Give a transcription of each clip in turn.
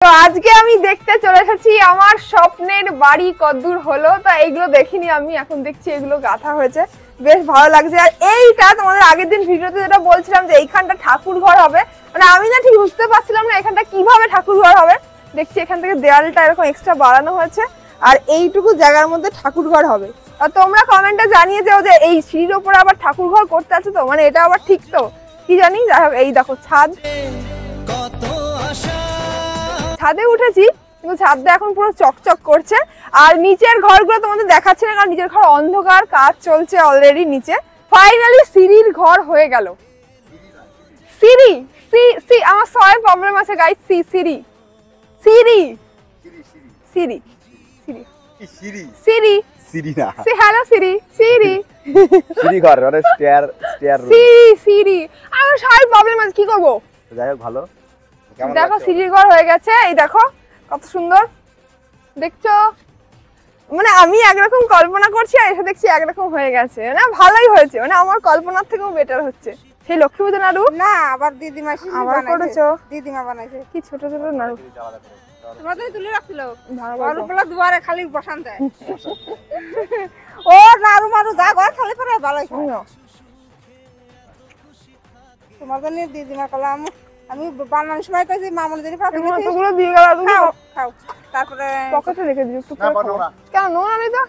তো আজকে আমি দেখতে চলে এসেছি আমার স্বপ্নের বাড়ি কতদূর হলো। তো এইগুলো দেখিনি, আমি এখন দেখছি এগুলো গাঁথা হয়েছে, বেশ ভালো লাগছে। আর এইটা তোমাদের আগের দিন ভিডিওতে যেটা বলছিলাম যে এইখানটা ঠাকুর ঘর হবে, মানে আমি না ঠিক বুঝতে পারছিলাম না এখানটা কিভাবে ঠাকুর ঘর হবে। দেখছি এখান থেকে দেওয়ালটা এরকম এক্সট্রা বাড়ানো হয়েছে আর এইটুকু জায়গার মধ্যে ঠাকুর ঘর হবে। আর তোমরা কমেন্টে জানিয়ে যাও যে এই সিঁড়ির ওপরে আবার ঠাকুর ঘর করতে আছে, তো মানে এটা আবার ঠিক তো কি জানি। যাই হোক, এই দেখো ছাদ, ছাদে উঠেছি কিন্তু ছাদটা এখন পুরো চকচক করছে। আর নিচের ঘরগুলো তোমাদের দেখাচ্ছে না কারণ নিচের ঘর অন্ধকার, কাজ চলছে অলরেডি নিচে। ফাইনালি সিঁড়ির ঘর হয়ে গেল। সিঁড়ি সি আমার সয় প্রবলেম আছে গাইস। সিঁড়ি সিঁড়ি সিঁড়ি সিঁড়ি সিঁড়ি সিঁড়ি সিঁড়ি না, সি হ্যালো সিঁড়ি সিঁড়ি সিঁড়ি ঘর মানে স্টেয়ার সিঁড়ি সিঁড়ি আমার সয় প্রবলেম আছে, কি করব। যাই হোক ভালো। দেখো সিঁড়ির ঘর হয়ে গেছে, এই দেখো কত সুন্দর দেখছো। মানে আমি একরকম কল্পনা করছি আর এসে দেখছি একরকম হয়ে গেছে, না ভালোই হয়েছে, মানে আমার কল্পনার থেকেও বেটার হচ্ছে। সেই লক্ষ্মী পুজো নাড়ু না আবার দিদিমা আবার করেছো, দিদিমা বানাইছে কি ছোট ছোট নাড়ু তোমাদের তুলে রাখছিল ভালো অল্পলা দুয়ারে খালি বসান দেয়। ও নাড়ু মারু যা ঘর খালি পরে ভালোই তোমাদের নিয়ে দিদিমা কলাম আমি বানানোর সময় কইছি মামুনি দিদি ফাটি এতগুলো দিয়ে গেল, তুমি খাও তারপরে পকেটে রেখে দিও একটু পরে। কেন নোনা নেই তো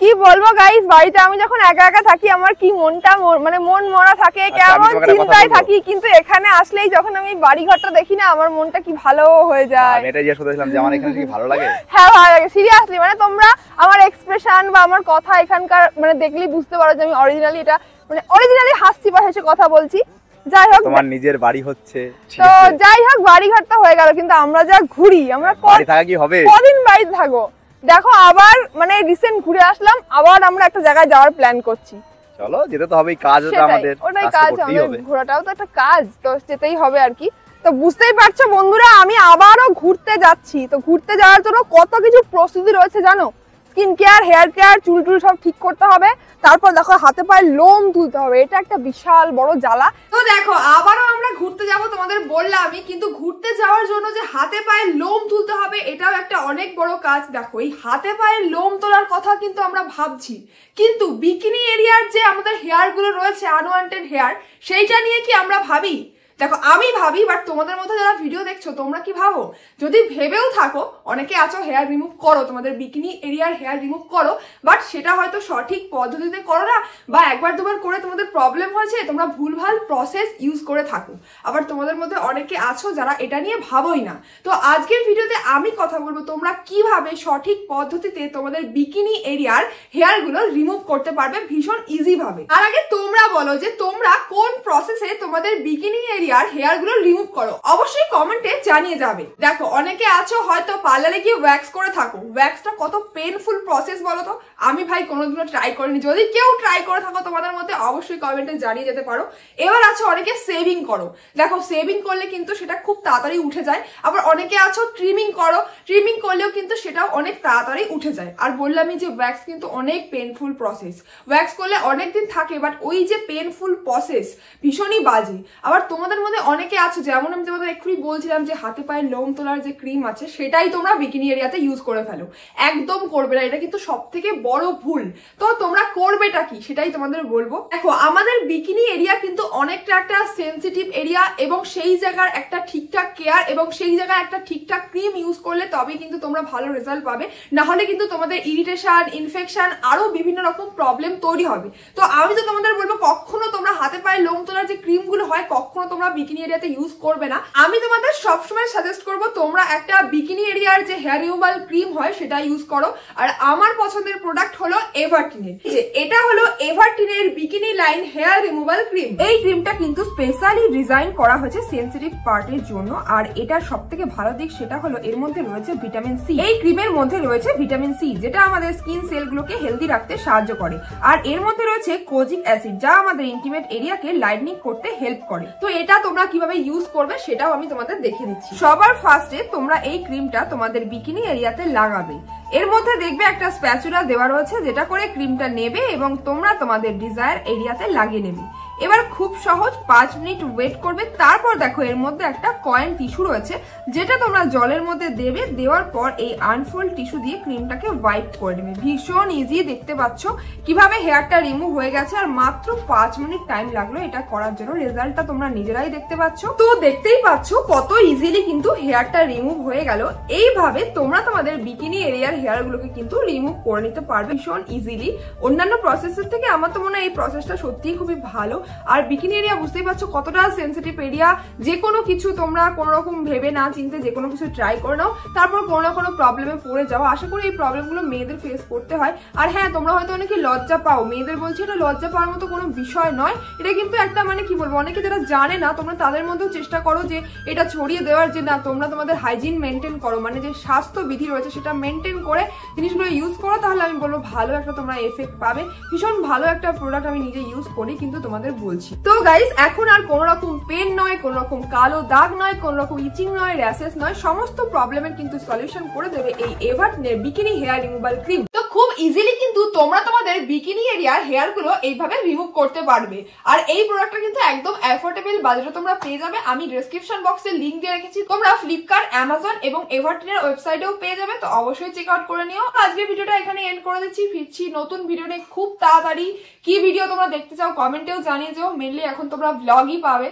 কি বলবো গাইস, বাড়িতে আমি যখন একা একা থাকি আমার কি মনটা মানে মন মরা থাকে, কেমন চিন্তায় থাকি, কিন্তু এখানে আসলেই যখন আমি বাড়ি ঘরটা দেখি না আমার মনটা কি ভালো হয়ে যায়। আমি এটা জিজ্ঞেস করতেছিলাম যে আমার এখানে কি ভালো লাগে। হ্যাঁ ভালো লাগে সিরিয়াসলি, মানে তোমরা আমার এক্সপ্রেশন বা আমার কথা এখানকার মানে দেখলেই বুঝতে পারো যে আমি অরিজিনালি এটা মানে অরিজিনালি হাসছি বা হেসে কথা বলছি। যাই হোক তোমার নিজের বাড়ি হচ্ছে, তো যাই হোক বাড়ি ঘরটা হয়ে গেল, কিন্তু আমরা যা ঘুরি আমরা বাড়ি থাকা কি হবে, কদিন বাড়িতে থাকবো। দেখো আবার মানে রিসেন্ট ঘুরে আসলাম, আবার আমরা একটা জায়গায় যাওয়ার প্ল্যান করছি। চলো যেতে তো হবেই, কাজটা আমাদের, ওটাই কাজ আমাদের, ঘোরাটাও তো একটা কাজ, তো যেতেই হবে আর কি। তো বুঝতেই পারছো বন্ধুরা আমি আবারও ঘুরতে যাচ্ছি। তো ঘুরতে যাওয়ার জন্য কত কিছু প্রস্তুতি রয়েছে জানো, স্কিন কেয়ার, হেয়ার কেয়ার, চুল টুল সব ঠিক করতে হবে, তারপর দেখো হাতে পায়ে লোম তুলতে হবে, এটা একটা বিশাল বড় জ্বালা। তো দেখো আবারও আমরা ঘুরতে যাব, তোমাদের বললামই, কিন্তু ঘুরতে যাওয়ার জন্য যে হাতে পায়ে লোম তুলতে হবে এটাও একটা অনেক বড় কাজ। দেখো এই হাতে পায়ে লোম তোলার কথা কিন্তু আমরা ভাবছি, কিন্তু বিকিনি এরিয়ার যে আমাদের হেয়ার গুলো রয়েছে আনওয়ান্টেড হেয়ার, সেইটা নিয়ে কি আমরা ভাবি? দেখো আমি ভাবি, বাট তোমাদের মধ্যে যারা ভিডিও দেখছো তোমরা কি ভাবো? যদি ভেবেও থাকো, অনেকে আছো হেয়ার রিমুভ করো, তোমাদের বিকিনি এরিয়ার হেয়ার রিমুভ করো, বাট সেটা হয়তো সঠিক পদ্ধতিতে করো না, বা একবার দুবার করে তোমাদের প্রবলেম হয়েছে, তোমরা ভুলভাল প্রসেস ইউজ করে থাকো। আবার তোমাদের মধ্যে অনেকে আছো যারা এটা নিয়ে ভাবোই না। তো আজকের ভিডিওতে আমি কথা বলবো তোমরা কিভাবে সঠিক পদ্ধতিতে তোমাদের বিকিনি এরিয়ার হেয়ার গুলো রিমুভ করতে পারবে ভীষণ ইজি ভাবে। আর আগে তোমরা বলো যে তোমরা কোন প্রসেসে তোমাদের বিকিনি এরিয়া আর হেয়ার গুলো রিমুভ করো, অবশ্যই কমেন্টে জানিয়ে যাবে। দেখো অনেকে আছো হয়তো পার্লারে গিয়ে ওয়্যাক্স করে থাকো, ওয়্যাক্সটা কত পেনফুল প্রসেস বলো তো, আমি ভাই কোনোদিনও ট্রাই করিনি। যদি কেউ ট্রাই করে থাকো তোমাদের মধ্যে অবশ্যই কমেন্টে জানিয়ে যেতে পারো। এবার আছো অনেকে সেভিং করো, দেখো সেভিং করলে কিন্তু সেটা খুব তাড়াতাড়ি উঠে যায়। আবার অনেকে আছো ট্রিমিং করো, ট্রিমিং করলেও কিন্তু সেটাও অনেক তাড়াতাড়ি উঠে যায়। আর বললামই যে ওয়্যাক্স কিন্তু অনেক পেনফুল প্রসেস, ওয়্যাক্স করলে অনেকদিন থাকে, বাট ওই যে পেনফুল প্রসেস ভীষণই বাজে। আবার তোমাদের মধ্যে অনেকে আছে যেমন আমি তোমাদের এক্ষুনি বলছিলাম যে হাতে পায়ে লোম তোলার যে ক্রিম আছে সেটাই তোমরা বিকিনি এরিয়াতে ইউজ করে ফেলো, একদম করবে না, এটা কিন্তু সব থেকে বড় ভুল। তো তোমরা করবেটা কি সেটাই তোমাদের বলবো। দেখো আমাদের বিকিনি এরিয়া কিন্তু অনেকটা একটা সেনসিটিভ এরিয়া, এবং সেই জায়গার একটা ঠিকঠাক কেয়ার এবং সেই জায়গায় একটা ঠিকঠাক ক্রিম ইউজ করলে তবেই কিন্তু তোমরা ভালো রেজাল্ট পাবে, না হলে কিন্তু তোমাদের ইরিটেশন, ইনফেকশন আরো বিভিন্ন রকম প্রবলেম তৈরি হবে। তো আমি তো তোমাদের বলবো কখনো তোমরা হাতে পায়ে লোম তোলার যে ক্রিম গুলো হয় কখনো তোমরা বিকিনি এরিয়াতে ইউজ করবে না। আমি তোমাদের সবসময় সাজেস্ট করবো তোমরা একটা বিকিনি এরিয়ার যে হেয়ার রিমুভাল ক্রিম হয় সেটা ইউজ করো। আর আমার পছন্দের প্রোডাক্ট হলো এভারটিনের, এটা হলো এভারটিনের bikini line hair removal cream. এই ক্রিমটা কিন্তু স্পেশালি ডিজাইন করা হয়েছে সেনসিটিভ পার্টের জন্য, আর এটার সবথেকে ভালো দিক সেটা হলো এর মধ্যে রয়েছে ভিটামিন সি। এই ক্রিমের মধ্যে রয়েছে ভিটামিন সি, যেটা আমাদের স্কিন সেলগুলোকে হেলদি রাখতে সাহায্য করে। আর এর মধ্যে রয়েছে কোজিক অ্যাসিড, যা আমাদের ইন্টিমেট এরিয়াকে লাইটনিং করতে হেল্প করে। তো এটা তোমরা কিভাবে ইউজ করবে সেটাও আমি তোমাদের দেখিয়ে দিচ্ছি। সবার ফার্স্টে তোমরা এই ক্রিমটা তোমাদের বিকিনি এরিয়াতে লাগাবে। এর মধ্যে দেখবে একটা স্প্যাচুলা দেওয়া রয়েছে, যেটা করে ক্রিমটা নেবে এবং তোমরা তোমাদের ডিজায়ার এরিয়াতে লাগিয়ে নেবে। এবার খুব সহজ 5 মিনিট ওয়েট করবে, তারপর দেখো এর মধ্যে একটা কয়েন টিস্যু রয়েছে যেটা তোমরা জলের মধ্যে দেবে, দেওয়ার পর এই আনফোল্ড টিস্যু দিয়ে ক্রিমটাকে ওয়াইপ করে নেবে। ভীষণ ইজি, দেখতে পাচ্ছ কিভাবে হেয়ারটা রিমুভ হয়ে গেছে আর মাত্র 5 মিনিট টাইম লাগলো এটা করার জন্য। রেজাল্টটা তোমরা নিজেরাই দেখতে পাচ্ছ, তো দেখতেই পাচ্ছ কত ইজিলি কিন্তু হেয়ারটা রিমুভ হয়ে গেল। এইভাবে তোমরা তোমাদের বিকিনি এরিয়ার হেয়ার গুলোকে কিন্তু রিমুভ করে নিতে পারবে ভীষণ ইজিলি। অন্যান্য প্রসেসের থেকে আমার তো মনে হয় এই প্রসেসটা সত্যিই খুবই ভালো। আর বিকিনি এরিয়া বুঝতেই পারছো কতটা সেন্সিটিভ এরিয়া, যে কোনো কিছু তোমরা কোনো রকম ভেবে না চিন্তে যে কোনো কিছু ট্রাই করে নাও, তারপর কোনো না কোনো প্রবলেমে পড়ে যাও। আশা করি এই প্রবলেমগুলো মেয়েদের ফেস করতে হয়। আর হ্যাঁ, তোমরা হয়তো অনেকে লজ্জা পাও, মেয়েদের বলছি এটা লজ্জা পাওয়ার মতো কোনো বিষয় নয়, এটা কিন্তু একটা মানে কি বলবো, অনেকে যারা জানে না তোমরা তাদের মধ্যেও চেষ্টা করো যে এটা ছড়িয়ে দেওয়ার, যে না তোমরা তোমাদের হাইজিন মেনটেন করো, মানে যে স্বাস্থ্য বিধি রয়েছে সেটা মেনটেন করে জিনিসগুলো ইউজ করো, তাহলে আমি বলবো ভালো একটা তোমরা এফেক্ট পাবে। ভীষণ ভালো একটা প্রোডাক্ট, আমি নিজে ইউজ করি কিন্তু তোমাদের বলছি। তো গাইস, এখন আর কোনো রকম পেন নয়, কোনো রকম কালো দাগ নয়, কোনো রকম ইচিং নয়, র্যাশেস নয়, সমস্ত প্রবলেমের কিন্তু সলিউশন করে দেবে এই এভারটনের বিকিনি হেয়ার রিমুভাল ক্রিম। তো খুব ইজিলি কিন্তু তোমরা তোমাদের বিকিনি এরিয়ার হেয়ার গুলো এইভাবে রিমুভ করতে পারবে। আর এই প্রোডাক্টটা কিন্তু একদম অ্যাফোর্ডেবল বাজেটে তোমরা পেয়ে যাবে। আমি ডেসক্রিপশন বক্সে লিংক দিয়ে রেখেছি, তোমরা ফ্লিপকার্ট, অ্যামাজন এবং এভারটনের ওয়েবসাইটেও পেয়ে যাবে, তো অবশ্যই চেক আউট করে নিও। আজকের ভিডিওটা এখানে এন্ড করে দিচ্ছি, ফিরছি নতুন ভিডিও নিয়ে খুব তাড়াতাড়ি। কি ভিডিও তোমরা দেখতে চাও কমেন্টেও জানিয়ে যাও, মেনলি এখন তোমরা ব্লগই পাবে।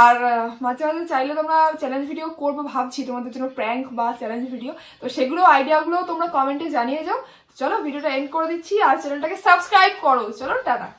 আর মাঝে মাঝে চাইলে তোমরা চ্যালেঞ্জ ভিডিও করবো ভাবছি তোমাদের জন্য, প্র্যাঙ্ক বা চ্যালেঞ্জ ভিডিও, তো সেগুলো আইডিয়াগুলো তোমরা কমেন্টে জানিয়ে যাও। চলো ভিডিওটা এন্ড করে দিচ্ছি, আর চ্যানেলটাকে সাবস্ক্রাইব করো। চলো টাটা।